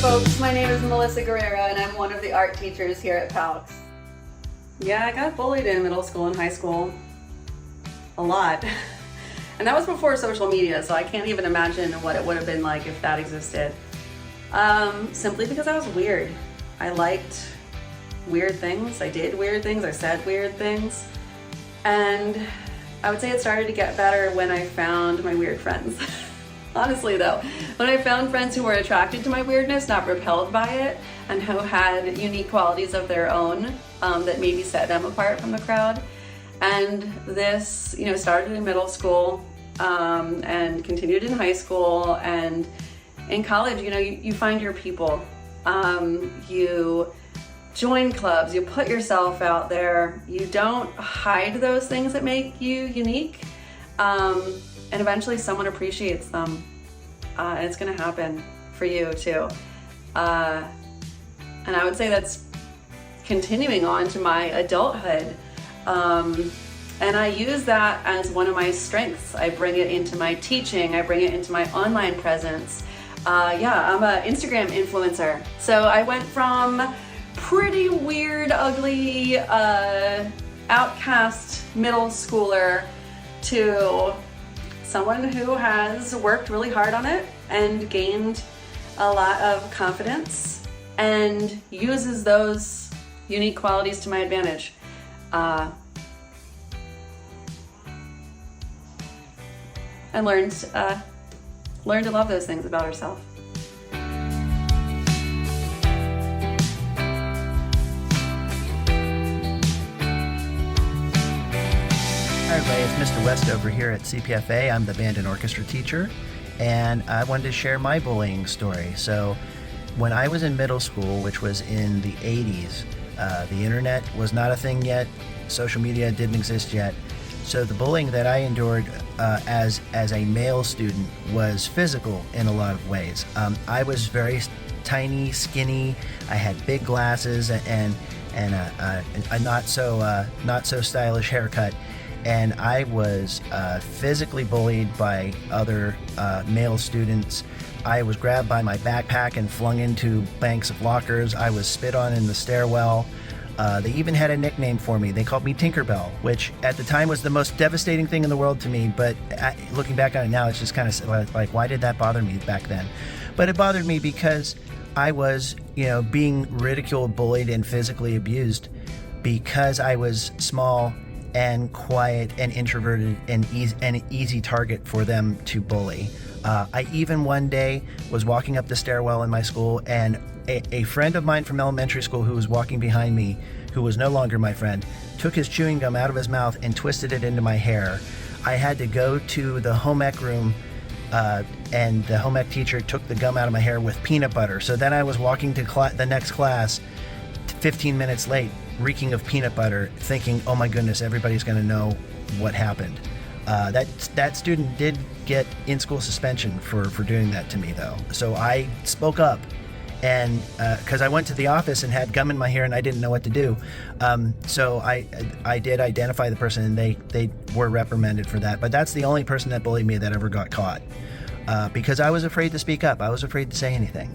folks, my name is Melissa Guerrero and I'm one of the art teachers here at PALCS. Yeah, I got bullied in middle school and high school. A lot. And that was before social media, so I can't even imagine what it would have been like if that existed. Simply because I was weird. I liked weird things, I did weird things, I said weird things. And I would say it started to get better when I found my weird friends. Honestly though, when I found friends who were attracted to my weirdness, not repelled by it, and who had unique qualities of their own that maybe set them apart from the crowd. And this, started in middle school and continued in high school, and in college, you find your people. You join clubs, you put yourself out there, you don't hide those things that make you unique, and eventually someone appreciates them, and it's gonna happen for you too. And I would say that's continuing on to my adulthood. And I use that as one of my strengths. I bring it into my teaching, I bring it into my online presence. I'm an Instagram influencer. So I went from pretty weird, ugly, outcast middle schooler to someone who has worked really hard on it and gained a lot of confidence and uses those unique qualities to my advantage. And learned to love those things about herself. Hi everybody, it's Mr. West over here at CPFA. I'm the band and orchestra teacher, and I wanted to share my bullying story. So when I was in middle school, which was in the 80s, the internet was not a thing yet, social media didn't exist yet. So the bullying that I endured as a male student was physical in a lot of ways. I was very tiny, skinny. I had big glasses and a not so stylish haircut, and I was physically bullied by other male students. I was grabbed by my backpack and flung into banks of lockers. I was spit on in the stairwell. They even had a nickname for me. They called me Tinkerbell, which at the time was the most devastating thing in the world to me. But looking back on it now, it's just kind of like, why did that bother me back then? But it bothered me because I was, being ridiculed, bullied, and physically abused because I was small and quiet and introverted and an easy target for them to bully. I even one day was walking up the stairwell in my school, and a friend of mine from elementary school who was walking behind me, who was no longer my friend, took his chewing gum out of his mouth and twisted it into my hair. I had to go to the home ec room, and the home ec teacher took the gum out of my hair with peanut butter. So then I was walking to the next class 15 minutes late, reeking of peanut butter, thinking, oh my goodness, everybody's going to know what happened. That student did get in-school suspension for doing that to me, though. So I spoke up, and because I went to the office and had gum in my hair and I didn't know what to do. So I did identify the person, and they were reprimanded for that. But that's the only person that bullied me that ever got caught, because I was afraid to speak up. I was afraid to say anything.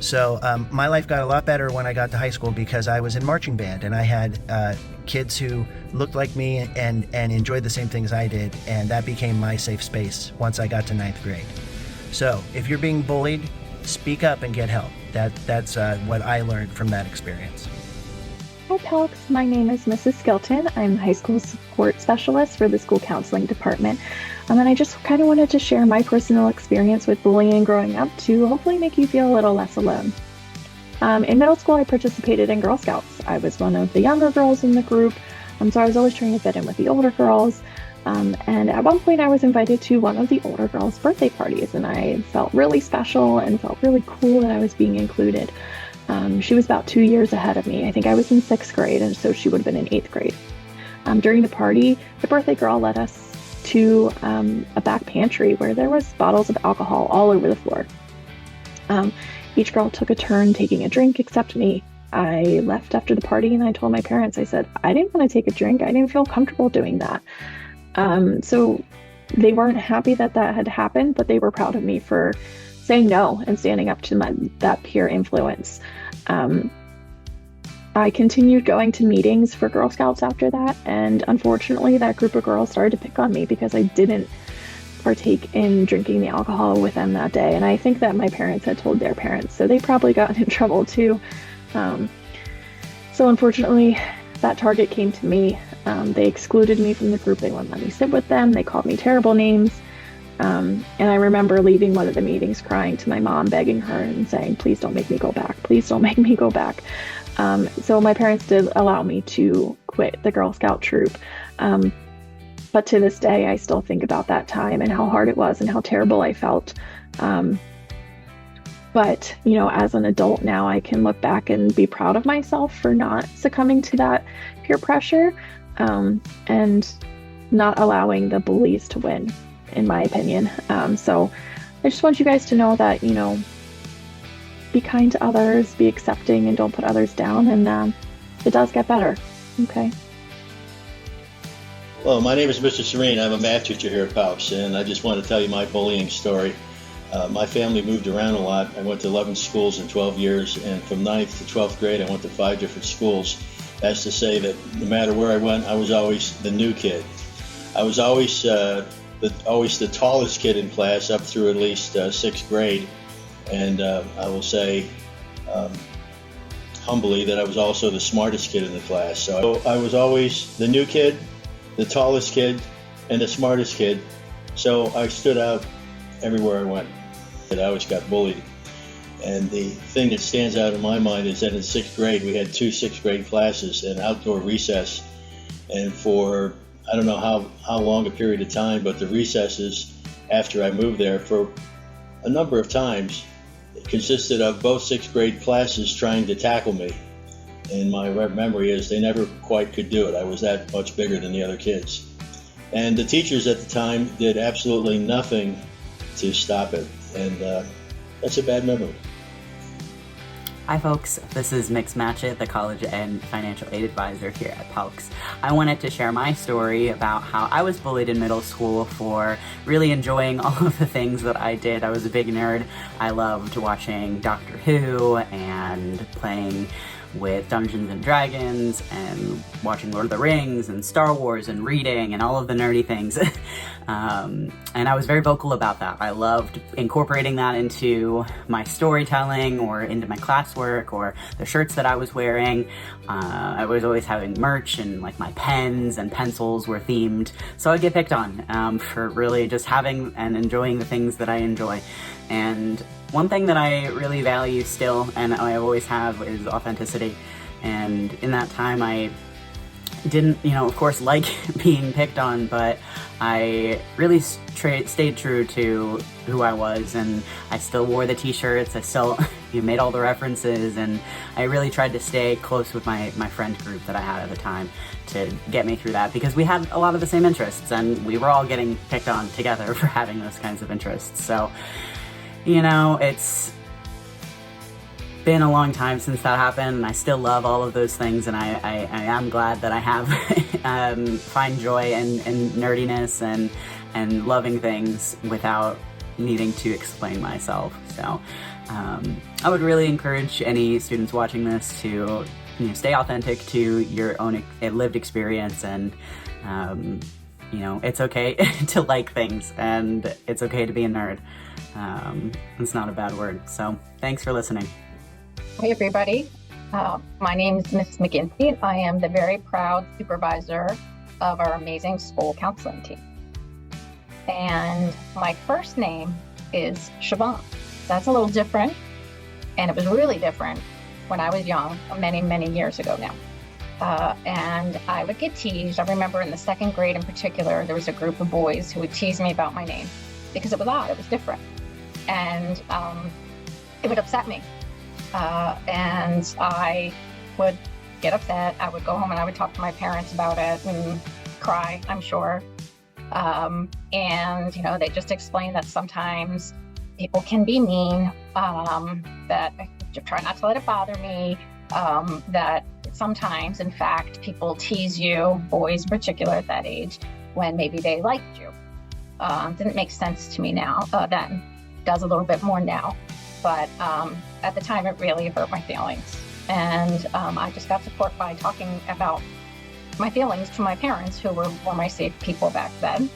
So my life got a lot better when I got to high school because I was in marching band, and I had kids who looked like me and enjoyed the same things I did, and that became my safe space once I got to 9th grade. So if you're being bullied, speak up and get help. That's what I learned from that experience. Hi PALCS, my name is Mrs. Skelton. I'm the high school support specialist for the school counseling department. And I just kind of wanted to share my personal experience with bullying growing up to hopefully make you feel a little less alone. In middle school, I participated in Girl Scouts. I was one of the younger girls in the group, so I was always trying to fit in with the older girls. And at one point, I was invited to one of the older girls' birthday parties, and I felt really special and felt really cool that I was being included. She was about 2 years ahead of me. I think I was in 6th grade, and so she would have been in 8th grade. During the party, the birthday girl led us to a back pantry where there was bottles of alcohol all over the floor. Each girl took a turn taking a drink except me. I left after the party and I told my parents, I said, I didn't want to take a drink. I didn't feel comfortable doing that. So they weren't happy that had happened, but they were proud of me for saying no and standing up to that peer influence. I continued going to meetings for Girl Scouts after that, and unfortunately that group of girls started to pick on me because I didn't partake in drinking the alcohol with them that day. And I think that my parents had told their parents, so they probably got in trouble too. So unfortunately, that target came to me. They excluded me from the group. They wouldn't let me sit with them. They called me terrible names. And I remember leaving one of the meetings crying to my mom, begging her and saying, please don't make me go back. Please don't make me go back. So my parents did allow me to quit the Girl Scout troop. But to this day, I still think about that time and how hard it was and how terrible I felt. But, you know, as an adult now, I can look back and be proud of myself for not succumbing to that peer pressure, and not allowing the bullies to win, in my opinion. So I just want you guys to know that, you know, be kind to others, be accepting, and don't put others down. And it does get better. Okay. Hello, my name is Mr. Serene. I'm a math teacher here at PALCS, and I just want to tell you my bullying story. My family moved around a lot. I went to 11 schools in 12 years, and from 9th to 12th grade, I went to 5 different schools. That's to say that no matter where I went, I was always the new kid. I was always the tallest kid in class up through at least 6th grade, and I will say humbly that I was also the smartest kid in the class. So I was always the new kid, the tallest kid, and the smartest kid. So I stood out everywhere I went. I always got bullied. And the thing that stands out in my mind is that in 6th grade, we had 2 6th grade classes and outdoor recess. And for, I don't know how long a period of time, but the recesses after I moved there for a number of times, it consisted of both 6th grade classes trying to tackle me. And my memory is they never quite could do it. I was that much bigger than the other kids. And the teachers at the time did absolutely nothing to stop it. And that's a bad memory. Hi folks, this is Mix Matchett, the College and Financial Aid Advisor here at PALCS. I wanted to share my story about how I was bullied in middle school for really enjoying all of the things that I did. I was a big nerd. I loved watching Doctor Who and playing with Dungeons and Dragons and watching Lord of the Rings and Star Wars and reading and all of the nerdy things. And I was very vocal about that. I loved incorporating that into my storytelling or into my classwork or the shirts that I was wearing. I was always having merch, and like my pens and pencils were themed. So I'd get picked on for really just having and enjoying the things that I enjoy. And one thing that I really value still, and I always have, is authenticity. And in that time, I didn't, of course, like being picked on, but I really stayed true to who I was, and I still wore the t-shirts, I still made all the references, and I really tried to stay close with my friend group that I had at the time to get me through that, because we had a lot of the same interests, and we were all getting picked on together for having those kinds of interests. So, it's been a long time since that happened, and I still love all of those things, and I am glad that I have find joy in nerdiness and loving things without needing to explain myself. So I would really encourage any students watching this to stay authentic to your own lived experience, and it's okay to like things, and it's okay to be a nerd. It's not a bad word. So thanks for listening. Hey everybody, my name is Miss McGinty. I am the very proud supervisor of our amazing school counseling team. And my first name is Siobhan. That's a little different, and it was really different when I was young, many, many years ago now. And I would get teased. I remember in the 2nd grade in particular, there was a group of boys who would tease me about my name because it was odd, it was different. And it would upset me. And I would get upset. I would go home and I would talk to my parents about it and cry, I'm sure. And, they just explained that sometimes people can be mean, that I try not to let it bother me, that sometimes, in fact, people tease you, boys in particular at that age, when maybe they liked you. Didn't make sense to me now, then. does a little bit more now. But at the time, it really hurt my feelings. And I just got support by talking about my feelings to my parents, who were my safe people back then.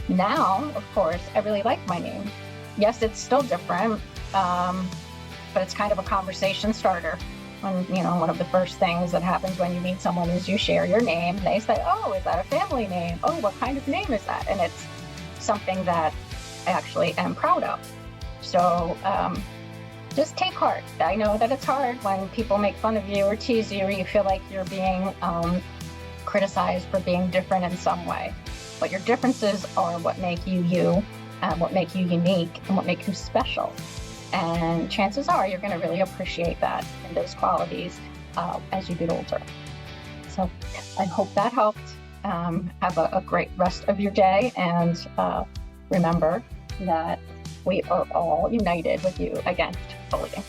Now, of course, I really like my name. Yes, it's still different, but it's kind of a conversation starter. And, one of the first things that happens when you meet someone is you share your name. They say, oh, is that a family name? Oh, what kind of name is that? And it's something that I actually am proud of. So just take heart. I know that it's hard when people make fun of you or tease you, or you feel like you're being criticized for being different in some way. But your differences are what make you you, and what make you unique, and what make you special. And chances are you're going to really appreciate that and those qualities as you get older. So I hope that helped. Have a great rest of your day, and remember that we are all united with you against bullying.